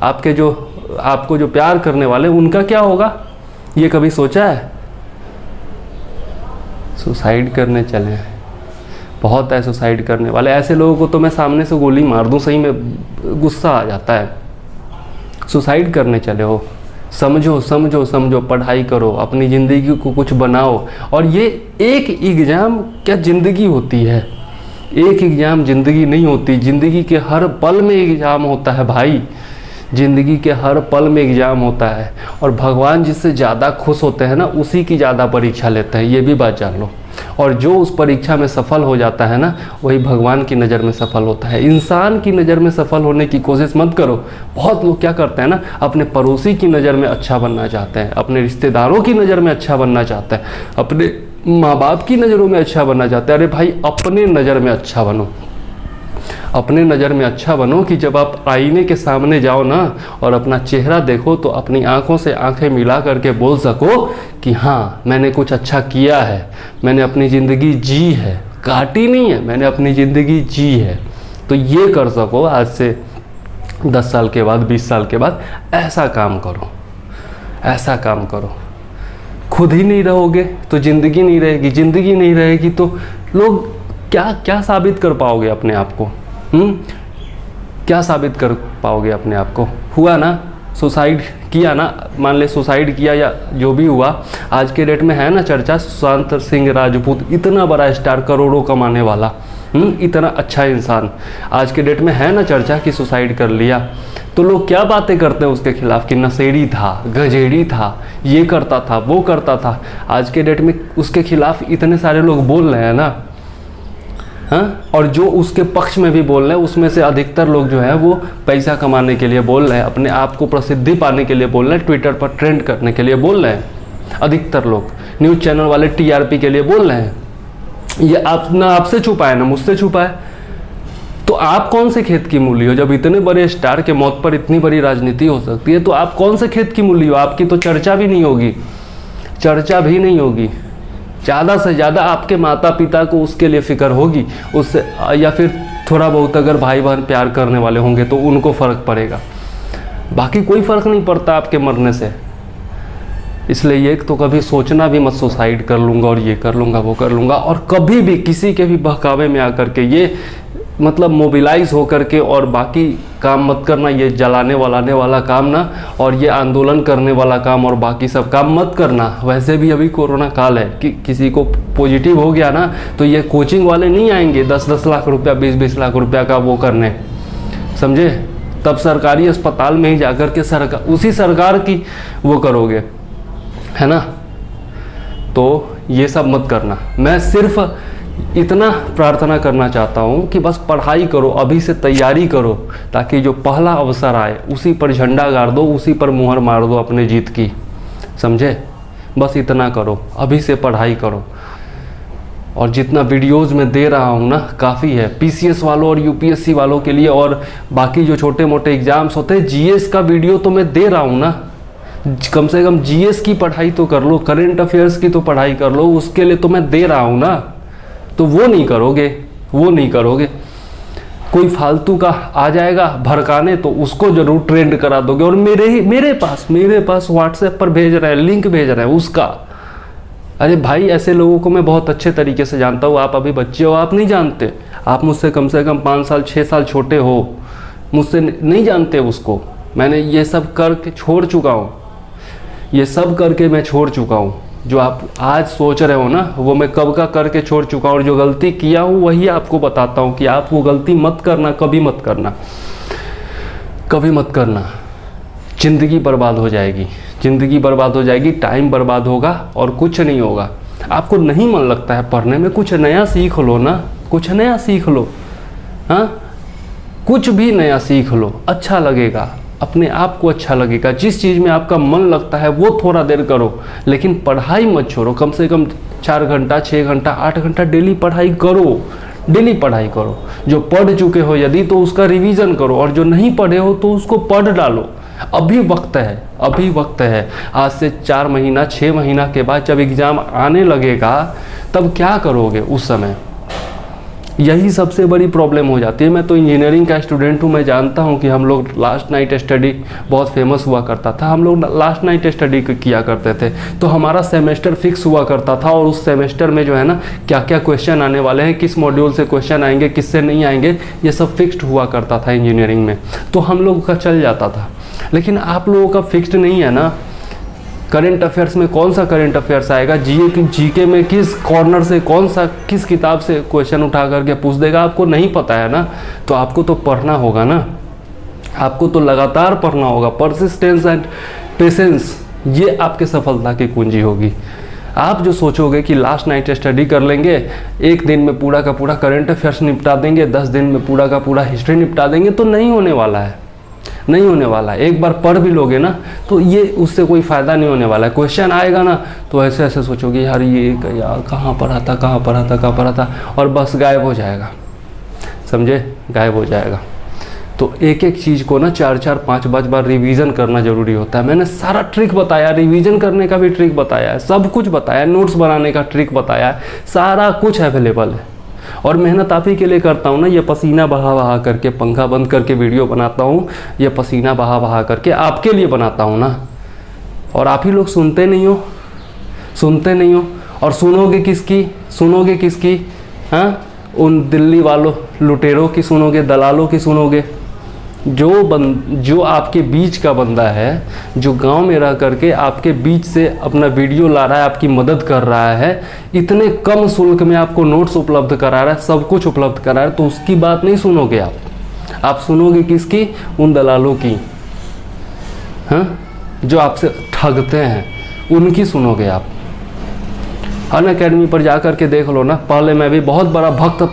आपको जो प्यार करने वाले उनका क्या होगा? ये कभी सोचा है? सुसाइड करने चले हैं, बहुत है सुसाइड करने वाले। ऐसे लोगों को तो मैं सामने से गोली मार दूं, सही में गुस्सा आ जाता है। सुसाइड करने चले हो, समझो समझो समझो, पढ़ाई करो, अपनी ज़िंदगी को कुछ बनाओ। और ये एक एग्ज़ाम क्या ज़िंदगी होती है? एक एग्ज़ाम ज़िंदगी नहीं होती। ज़िंदगी के हर पल में एग्ज़ाम होता है भाई, ज़िंदगी के हर पल में एग्ज़ाम होता है। और भगवान जिससे ज़्यादा खुश होते हैं ना उसी की ज़्यादा परीक्षा लेते हैं, ये भी बात जान लो। और जो उस परीक्षा में सफल हो जाता है ना वही भगवान की नज़र में सफल होता है। इंसान की नज़र में सफल होने की कोशिश मत करो। बहुत लोग क्या करते हैं ना, अपने पड़ोसी की नज़र में अच्छा बनना चाहते हैं, अपने रिश्तेदारों की नज़र में अच्छा बनना चाहते हैं, अपने माँ बाप की नज़रों में अच्छा बनना चाहते हैं। अरे भाई, अपने नज़र में अच्छा बनो, अपने नज़र में अच्छा बनो कि जब आप आईने के सामने जाओ ना और अपना चेहरा देखो तो अपनी आंखों से आंखें मिला करके बोल सको कि हाँ मैंने कुछ अच्छा किया है, मैंने अपनी ज़िंदगी जी है, काटी नहीं है, मैंने अपनी ज़िंदगी जी है। तो ये कर सको आज से 10 साल के बाद, 20 साल के बाद, ऐसा काम करो, ऐसा काम करो। खुद ही नहीं रहोगे तो ज़िंदगी नहीं रहेगी, ज़िंदगी नहीं रहेगी तो लोग क्या साबित कर पाओगे अपने आप को? क्या साबित कर पाओगे अपने आप को? हुआ ना, सुसाइड किया ना, मान ले सुसाइड किया या जो भी हुआ, आज के डेट में है ना चर्चा, सुशांत सिंह राजपूत, इतना बड़ा स्टार, करोड़ों कमाने वाला, इतना अच्छा इंसान, आज के डेट में है ना चर्चा कि सुसाइड कर लिया। तो लोग क्या बातें करते हैं उसके खिलाफ कि नशेड़ी था, गजेड़ी था, ये करता था, वो करता था। आज के डेट में उसके खिलाफ इतने सारे लोग बोल रहे हैं ना, हाँ, और जो उसके पक्ष में भी बोल रहे हैं उसमें से अधिकतर लोग जो है वो पैसा कमाने के लिए बोल रहे हैं, अपने आप को प्रसिद्धि पाने के लिए बोल रहे हैं, ट्विटर पर ट्रेंड करने के लिए बोल रहे हैं। अधिकतर लोग न्यूज़ चैनल वाले टीआरपी के लिए बोल रहे हैं। ये आप ना आपसे छुपा है ना मुझसे छुपा है। तो आप कौन से खेत की मूली हो? जब इतने बड़े स्टार के मौत पर इतनी बड़ी राजनीति हो सकती है तो आप कौन से खेत की मूली हो? आपकी तो चर्चा भी नहीं होगी, चर्चा भी नहीं होगी। ज़्यादा से ज़्यादा आपके माता पिता को उसके लिए फ़िक्र होगी उससे, या फिर थोड़ा बहुत अगर भाई बहन प्यार करने वाले होंगे तो उनको फ़र्क पड़ेगा, बाकी कोई फ़र्क नहीं पड़ता आपके मरने से। इसलिए ये तो कभी सोचना भी मत सुसाइड कर लूँगा और ये कर लूँगा वो कर लूँगा, और कभी भी किसी के भी बहकावे में आकर के ये मतलब मोबिलाइज होकर के और बाकी काम मत करना, ये जलाने वलाने वाला काम ना, और ये आंदोलन करने वाला काम और बाकी सब काम मत करना। वैसे भी अभी कोरोना काल है कि किसी को पॉजिटिव हो गया ना तो ये कोचिंग वाले नहीं आएंगे 10-10 लाख रुपया 20-20 लाख रुपया का वो करने, समझे। तब सरकारी अस्पताल में ही जाकर के उसी सरकार की वो करोगे, है ना। तो ये सब मत करना। मैं सिर्फ इतना प्रार्थना करना चाहता हूँ कि बस पढ़ाई करो, अभी से तैयारी करो, ताकि जो पहला अवसर आए उसी पर झंडा गाड़ दो, उसी पर मुहर मार दो अपने जीत की, समझे। बस इतना करो, अभी से पढ़ाई करो। और जितना वीडियोज़ में दे रहा हूँ ना काफ़ी है पीसीएस वालों और यूपीएससी वालों के लिए, और बाकी जो छोटे मोटे एग्ज़ाम्स होते हैं जीएस का वीडियो तो मैं दे रहा हूँ ना। कम से कम जीएस की पढ़ाई तो कर लो, करेंट अफेयर्स की तो पढ़ाई कर लो, उसके लिए तो मैं दे रहा हूँ ना। तो वो नहीं करोगे, वो नहीं करोगे। कोई फालतू का आ जाएगा भड़काने तो उसको जरूर ट्रेंड करा दोगे, और मेरे पास व्हाट्सएप पर भेज रहे हैं, लिंक भेज रहे हैं उसका। अरे भाई, ऐसे लोगों को मैं बहुत अच्छे तरीके से जानता हूँ। आप अभी बच्चे हो, आप नहीं जानते। आप मुझसे कम से कम 5 साल 6 साल छोटे हो, मुझसे नहीं जानते उसको। मैंने ये सब करके छोड़ चुका हूँ, ये सब करके मैं छोड़ चुका हूँ। जो आप आज सोच रहे हो ना वो मैं कब का करके छोड़ चुका हूँ, और जो गलती किया हूँ वही आपको बताता हूँ कि आप वो गलती मत करना, कभी मत करना, कभी मत करना। ज़िंदगी बर्बाद हो जाएगी, ज़िंदगी बर्बाद हो जाएगी, टाइम बर्बाद होगा और कुछ नहीं होगा। आपको नहीं मन लगता है पढ़ने में, कुछ नया सीख लो ना, कुछ नया सीख लो। हाँ, कुछ भी नया सीख लो, अच्छा लगेगा, अपने आप को अच्छा लगेगा। जिस चीज़ में आपका मन लगता है वो थोड़ा देर करो, लेकिन पढ़ाई मत छोड़ो। कम से कम 4 घंटा 6 घंटा 8 घंटा डेली पढ़ाई करो, डेली पढ़ाई करो। जो पढ़ चुके हो यदि तो उसका रिवीजन करो, और जो नहीं पढ़े हो तो उसको पढ़ डालो। अभी वक्त है, अभी वक्त है। आज से 4 महीना 6 महीना के बाद जब एग्ज़ाम आने लगेगा तब क्या करोगे उस समय? यही सबसे बड़ी प्रॉब्लम हो जाती है। मैं तो इंजीनियरिंग का स्टूडेंट हूँ, मैं जानता हूँ कि हम लोग लास्ट नाइट स्टडी बहुत फेमस हुआ करता था। हम लोग लास्ट नाइट स्टडी किया करते थे, तो हमारा सेमेस्टर फिक्स हुआ करता था, और उस सेमेस्टर में जो है ना क्या क्या क्वेश्चन आने वाले हैं, किस मॉड्यूल से क्वेश्चन आएंगे, किससे नहीं आएंगे, ये सब फिक्स्ड हुआ करता था इंजीनियरिंग में, तो हम लोग का चल जाता था। लेकिन आप लोगों का फिक्स्ड नहीं है ना। करंट अफेयर्स में कौन सा करंट अफेयर्स आएगा, जीके में किस कॉर्नर से कौन सा किस किताब से क्वेश्चन उठा करके पूछ देगा, आपको नहीं पता है ना। तो आपको तो पढ़ना होगा ना, आपको तो लगातार पढ़ना होगा। परसिस्टेंस एंड पेशेंस, ये आपके सफलता की कुंजी होगी। आप जो सोचोगे कि लास्ट नाइट स्टडी कर लेंगे, 1 दिन में पूरा का पूरा करंट अफेयर्स निपटा देंगे, 10 दिन में पूरा का पूरा हिस्ट्री निपटा देंगे, तो नहीं होने वाला है, नहीं होने वाला है। एक बार पढ़ भी लोगे ना तो ये उससे कोई फ़ायदा नहीं होने वाला है। क्वेश्चन आएगा ना तो ऐसे ऐसे सोचोगे यार ये यार कहाँ पढ़ा था, और बस गायब हो जाएगा, समझे, गायब हो जाएगा। तो एक एक चीज़ को ना 4-4 5-5 बार रिवीजन करना ज़रूरी होता है। मैंने सारा ट्रिक बताया, रिवीजन करने का भी ट्रिक बताया है, सब कुछ बताया, नोट्स बनाने का ट्रिक बताया है, सारा कुछ अवेलेबल है। और मेहनत आप ही के लिए करता हूँ ना, ये पसीना बहा बहा करके, पंखा बंद करके वीडियो बनाता हूँ, ये पसीना बहा बहा करके आपके लिए बनाता हूँ ना। और आप ही लोग सुनते नहीं हो, सुनते नहीं हो। और सुनोगे किसकी? हाँ, उन दिल्ली वालों लुटेरों की सुनोगे, दलालों की सुनोगे। जो आपके बीच का बंदा है, जो गांव में रह करके आपके बीच से अपना वीडियो ला रहा है, आपकी मदद कर रहा है, इतने कम शुल्क में आपको नोट्स उपलब्ध करा रहा है, सब कुछ उपलब्ध करा रहा है, तो उसकी बात नहीं सुनोगे आप सुनोगे किसकी? उन दलालों की, हाँ, जो आपसे ठगते हैं, उनकी सुनोगे आप। अनअकैडमी पर जा कर के देख लो ना। पहले मैं भी बहुत बड़ा भक्त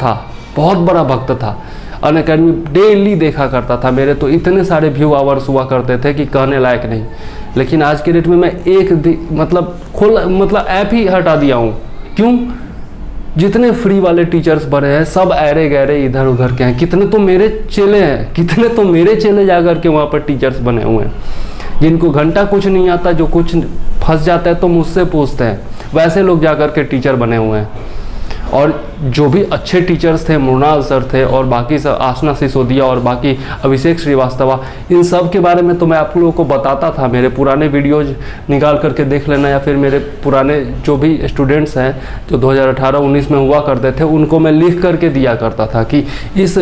था। अनअकैडमी डेली देखा करता था, मेरे तो इतने सारे व्यू आवर्स हुआ करते थे कि कहने लायक नहीं। लेकिन आज के डेट में मैं मतलब ऐप ही हटा दिया हूँ। क्यों? जितने फ्री वाले टीचर्स बने हैं सब ऐरे गहरे इधर उधर के हैं। कितने तो मेरे चेले जा कर के वहाँ पर टीचर्स बने हुए हैं। जिनको घंटा कुछ नहीं आता, जो कुछ फंस जाता है तो मुझसे पूछते हैं, वैसे लोग जा कर के टीचर बने हुए हैं। और जो भी अच्छे टीचर्स थे, मृणाल सर थे और बाकी सब, आसना सिसोदिया और बाकी अभिषेक श्रीवास्तव, इन सब के बारे में तो मैं आप लोगों को बताता था। मेरे पुराने वीडियोज निकाल करके देख लेना, या फिर मेरे पुराने जो भी स्टूडेंट्स हैं जो 2018-19 में हुआ करते थे, उनको मैं लिख करके दिया करता था कि इस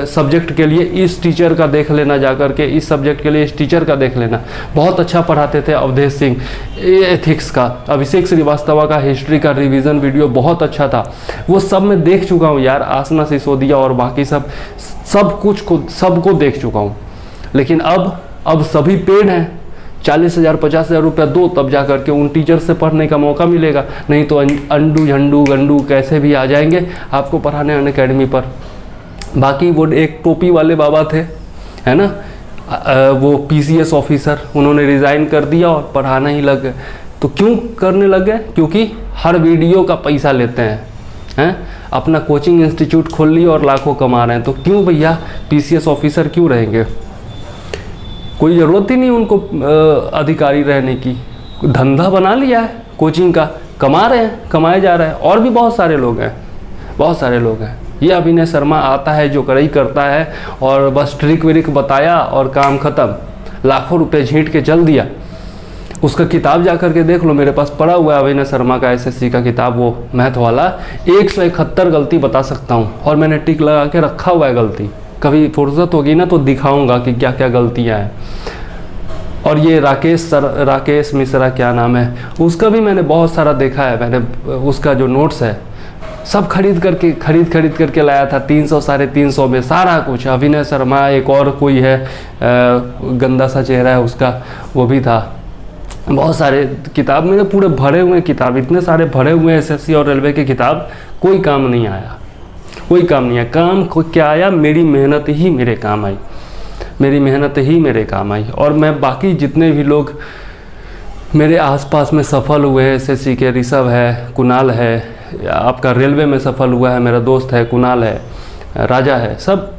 सब्जेक्ट के लिए इस टीचर का देख लेना, जा करके इस सब्जेक्ट के लिए इस टीचर का देख लेना। बहुत अच्छा पढ़ाते थे अवधेश सिंह एथिक्स का, अभिषेक श्रीवास्तव का हिस्ट्री का रिवीजन वीडियो बहुत अच्छा था। वो सब मैं देख चुका हूँ यार, आसना सिसोदिया और बाकी सब कुछ को सबको देख चुका हूँ। लेकिन अब सभी पेड हैं, 40,000 50,000 रुपया दो, तब जा करके उन टीचर से पढ़ने का मौका मिलेगा। नहीं तो अंडू झंडू गंडू कैसे भी आ जाएंगे आपको पढ़ाने अनअकैडमी पर। बाकी वो एक टोपी वाले बाबा थे, है ना, वो PCS ऑफिसर, उन्होंने रिज़ाइन कर दिया और पढ़ाना ही लग गए। तो क्यों करने लग गए? क्योंकि हर वीडियो का पैसा लेते हैं। अपना कोचिंग इंस्टीट्यूट खोल लिया और लाखों कमा रहे हैं। तो क्यों भैया PCS ऑफिसर क्यों रहेंगे? कोई ज़रूरत ही नहीं उनको अधिकारी रहने की। धंधा बना लिया है कोचिंग का, कमा रहे हैं, कमाए जा रहे हैं। और भी बहुत सारे लोग हैं, बहुत सारे लोग हैं। ये अभिनय शर्मा आता है जो करई करता है और बस ट्रिक विरिक बताया और काम ख़त्म, लाखों रुपए झींट के चल दिया। उसका किताब जा करके देख लो, मेरे पास पड़ा हुआ है अभिनय शर्मा का SSC का किताब, वो मैथ वाला। 171 गलती बता सकता हूँ और मैंने टिक लगा के रखा हुआ है गलती। कभी फुर्सत होगी ना तो दिखाऊंगा कि क्या क्या गलतियाँ हैं। और ये राकेश मिश्रा क्या नाम है उसका भी मैंने बहुत सारा देखा है। मैंने उसका जो नोट्स है सब खरीद करके लाया था, 300 350 में सारा कुछ। अभिनय शर्मा, एक और कोई है गंदा सा चेहरा है उसका, वो भी था। बहुत सारे किताब मेरे पूरे भरे हुए किताब, इतने सारे भरे हुए SSC और रेलवे के किताब, कोई काम नहीं आया, कोई काम नहीं आया। काम क्या आया? मेरी मेहनत ही मेरे काम आई, मेरी मेहनत ही मेरे काम आई। और मैं बाकी जितने भी लोग मेरे आसपास में सफल हुए हैं, SSC के, ऋषभ है, कुणाल है, आपका रेलवे में सफल हुआ है, मेरा दोस्त है कुणाल है, राजा है, सब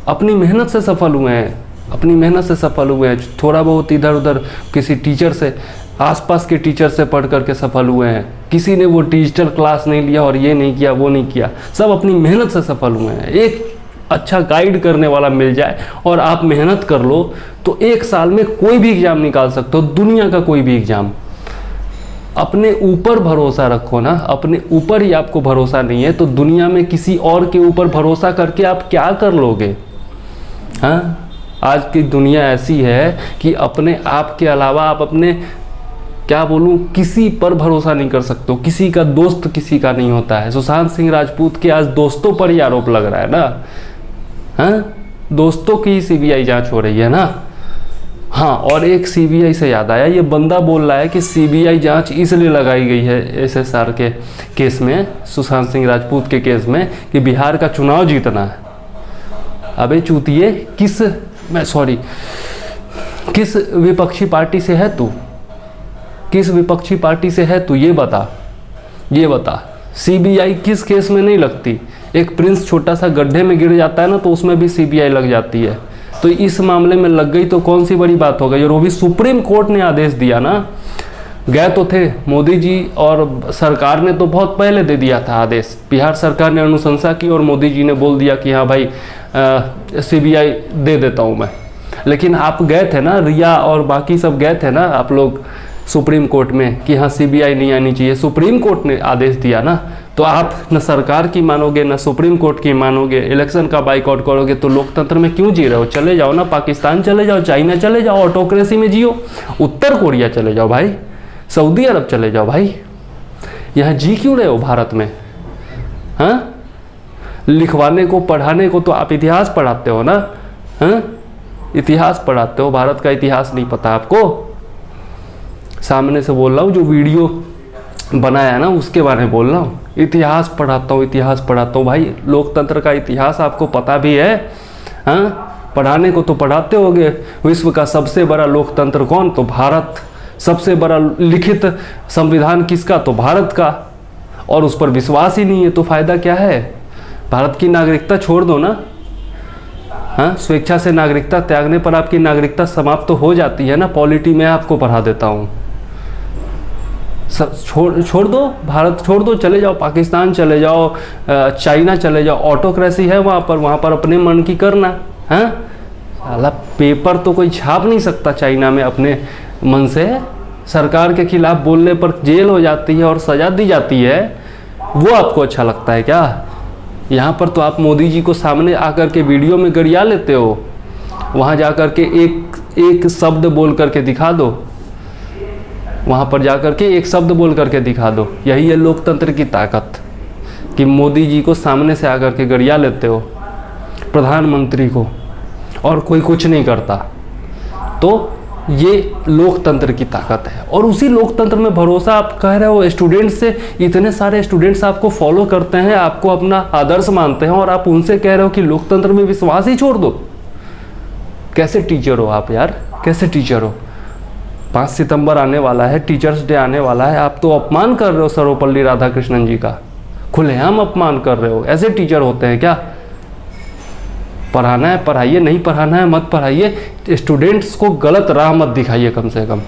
अपनी मेहनत से सफल हुए हैं, अपनी मेहनत से सफल हुए हैं। थोड़ा बहुत इधर उधर किसी टीचर से, आसपास के टीचर से पढ़ करके सफल हुए हैं। किसी ने वो डिजिटल क्लास नहीं लिया और ये नहीं किया वो नहीं किया, सब अपनी मेहनत से सफल हुए हैं। एक अच्छा गाइड करने वाला मिल जाए और आप मेहनत कर लो तो 1 साल में कोई भी एग्ज़ाम निकाल सकते हो, दुनिया का कोई भी एग्ज़ाम। अपने ऊपर भरोसा रखो ना, अपने ऊपर ही आपको भरोसा नहीं है तो दुनिया में किसी और के ऊपर भरोसा करके आप क्या कर लोगे? हाँ, आज की दुनिया ऐसी है कि अपने आप के अलावा आप अपने, क्या बोलूं, किसी पर भरोसा नहीं कर सकते हो। किसी का दोस्त किसी का नहीं होता है। सुशांत सिंह राजपूत के आज दोस्तों पर ही आरोप लग रहा है ना, हाँ, दोस्तों की CBI जांच हो रही है ना। हाँ, और एक CBI से याद आया, ये बंदा बोल रहा है कि CBI जांच इसलिए लगाई गई है SSR के केस में, सुशांत सिंह राजपूत के केस में, कि बिहार का चुनाव जीतना है। अबे चूतिए, किस विपक्षी पार्टी से है तू? किस विपक्षी पार्टी से है तू? ये बता। CBI किस केस में नहीं लगती? एक प्रिंस छोटा सा गड्ढे में गिर जाता है ना तो उसमें भी CBI लग जाती है। तो इस मामले में लग गई तो कौन सी बड़ी बात हो गई? और वो भी सुप्रीम कोर्ट ने आदेश दिया ना। गए तो थे मोदी जी और सरकार ने तो बहुत पहले दे दिया था आदेश। बिहार सरकार ने अनुशंसा की और मोदी जी ने बोल दिया कि हाँ भाई CBI दे देता हूँ मैं। लेकिन आप गए थे ना, रिया और बाकी सब गए थे ना आप लोग सुप्रीम कोर्ट में कि हाँ CBI नहीं आनी चाहिए। सुप्रीम कोर्ट ने आदेश दिया ना, तो आप न सरकार की मानोगे न सुप्रीम कोर्ट की मानोगे, इलेक्शन का बाइकआउट करोगे, तो लोकतंत्र में क्यों जी रहे हो? चले जाओ ना, पाकिस्तान चले जाओ, चाइना चले जाओ, ऑटोक्रेसी में जियो, उत्तर कोरिया चले जाओ भाई, सऊदी अरब चले जाओ भाई, यहाँ जी क्यों रहे हो भारत में? हाँ, लिखवाने को पढ़ाने को तो आप इतिहास पढ़ाते हो ना, हाँ, इतिहास पढ़ाते हो, भारत का इतिहास नहीं पता आपको। सामने से बोल रहा हूँ, जो वीडियो बनाया ना उसके बारे में बोल रहा हूँ। इतिहास पढ़ाता हूँ भाई, लोकतंत्र का इतिहास आपको पता भी है? हाँ, पढ़ाने को तो पढ़ाते होगे। विश्व का सबसे बड़ा लोकतंत्र कौन? तो भारत। सबसे बड़ा लिखित संविधान किसका? तो भारत का। और उस पर विश्वास ही नहीं है तो फायदा क्या है? भारत की नागरिकता छोड़ दो ना, हाँ, स्वेच्छा से नागरिकता त्यागने पर आपकी नागरिकता समाप्त तो हो जाती है ना। पॉलिटी में आपको पढ़ा देता हूँ। छोड़ दो, भारत छोड़ दो, चले जाओ पाकिस्तान, चले जाओ चाइना, चले जाओ, ऑटोक्रेसी है वहाँ पर अपने मन की करना। हाँ, साला पेपर तो कोई छाप नहीं सकता चाइना में अपने मन से। सरकार के खिलाफ बोलने पर जेल हो जाती है और सजा दी जाती है। वो आपको अच्छा लगता है क्या? यहाँ पर तो आप मोदी जी को सामने आकर के वीडियो में गरिया लेते हो। वहाँ जा कर के एक शब्द बोल करके दिखा दो, वहाँ पर जा कर के एक शब्द बोल करके दिखा दो। यही है लोकतंत्र की ताकत कि मोदी जी को सामने से आकर के गरिया लेते हो, प्रधानमंत्री को, और कोई कुछ नहीं करता। तो ये लोकतंत्र की ताकत है। और उसी लोकतंत्र में भरोसा आप कह रहे हो। स्टूडेंट्स से इतने सारे स्टूडेंट्स आपको फॉलो करते हैं, आपको अपना आदर्श मानते हैं, और आप उनसे कह रहे हो कि लोकतंत्र में विश्वास ही छोड़ दो। कैसे टीचर हो आप यार, कैसे टीचर हो? 5 सितंबर आने वाला है, टीचर्स डे आने वाला है, आप तो अपमान कर रहे हो सर्वपल्ली राधाकृष्णन जी का, खुलेआम अपमान कर रहे हो। ऐसे टीचर होते हैं क्या? पढ़ाना है पढ़ाइए, नहीं पढ़ाना है मत पढ़ाइए। स्टूडेंट्स को गलत राह मत दिखाइए, कम से कम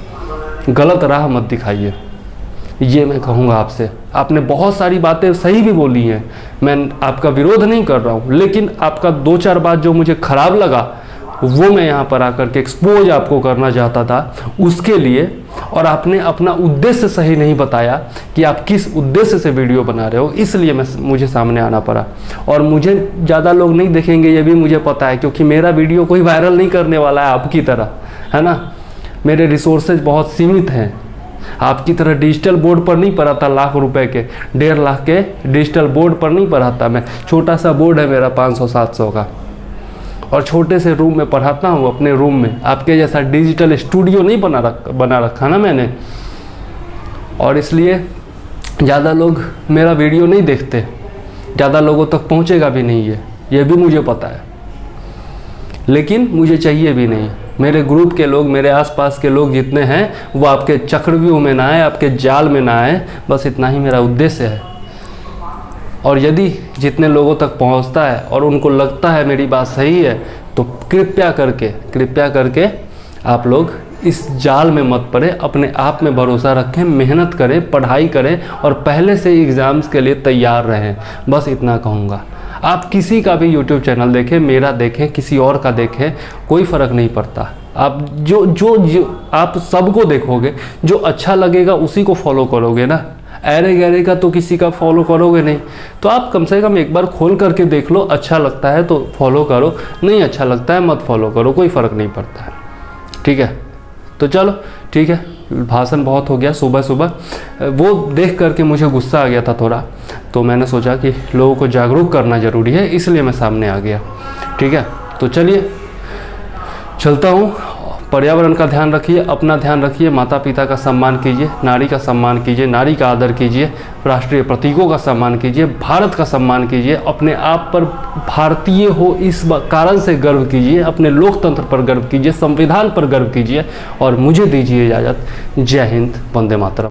गलत राह मत दिखाइए। ये मैं कहूँगा आपसे। आपने बहुत सारी बातें सही भी बोली हैं, मैं आपका विरोध नहीं कर रहा हूँ, लेकिन आपका 2-4 बात जो मुझे खराब लगा वो मैं यहाँ पर आकर के एक्सपोज आपको करना चाहता था उसके लिए। और आपने अपना उद्देश्य सही नहीं बताया कि आप किस उद्देश्य से वीडियो बना रहे हो, इसलिए मुझे सामने आना पड़ा। और मुझे ज़्यादा लोग नहीं देखेंगे ये भी मुझे पता है, क्योंकि मेरा वीडियो कोई वायरल नहीं करने वाला है आपकी तरह, है ना। मेरे रिसोर्सेज बहुत सीमित हैं। आपकी तरह डिजिटल बोर्ड पर नहीं पढ़ाता लाख रुपए के, 1.5 लाख के डिजिटल बोर्ड पर नहीं पढ़ाता मैं। छोटा सा बोर्ड है मेरा 500-700 का, और छोटे से रूम में पढ़ाता हूँ अपने रूम में। आपके जैसा डिजिटल स्टूडियो नहीं बना रखा ना मैंने, और इसलिए ज़्यादा लोग मेरा वीडियो नहीं देखते, ज़्यादा लोगों तक पहुँचेगा भी नहीं ये भी मुझे पता है। लेकिन मुझे चाहिए भी नहीं। मेरे ग्रुप के लोग, मेरे आसपास के लोग जितने हैं वो आपके चक्रव्यूह में ना आए, आपके जाल में ना आए, बस इतना ही मेरा उद्देश्य है। और यदि जितने लोगों तक पहुंचता है और उनको लगता है मेरी बात सही है, तो कृपया करके आप लोग इस जाल में मत पड़े, अपने आप में भरोसा रखें, मेहनत करें, पढ़ाई करें, और पहले से एग्ज़ाम्स के लिए तैयार रहें। बस इतना कहूँगा। आप किसी का भी YouTube चैनल देखें, मेरा देखें, किसी और का देखें, कोई फ़र्क नहीं पड़ता। आप जो आप सबको देखोगे, जो अच्छा लगेगा उसी को फॉलो करोगे ना। अरे गहरे का तो किसी का फॉलो करोगे नहीं। तो आप कम से कम एक बार खोल करके देख लो, अच्छा लगता है तो फॉलो करो, नहीं अच्छा लगता है मत फॉलो करो, कोई फ़र्क नहीं पड़ता है। ठीक है, तो चलो ठीक है, भाषण बहुत हो गया सुबह सुबह। वो देख करके मुझे गुस्सा आ गया था थोड़ा, तो मैंने सोचा कि लोगों को जागरूक करना ज़रूरी है, इसलिए मैं सामने आ गया। ठीक है, तो चलिए चलता हूँ। पर्यावरण का ध्यान रखिए, अपना ध्यान रखिए, माता पिता का सम्मान कीजिए, नारी का सम्मान कीजिए, नारी का आदर कीजिए, राष्ट्रीय प्रतीकों का सम्मान कीजिए, भारत का सम्मान कीजिए, अपने आप पर भारतीय हो इस कारण से गर्व कीजिए, अपने लोकतंत्र पर गर्व कीजिए, संविधान पर गर्व कीजिए, और मुझे दीजिए इजाज़त। जय हिंद, वंदे मातरम।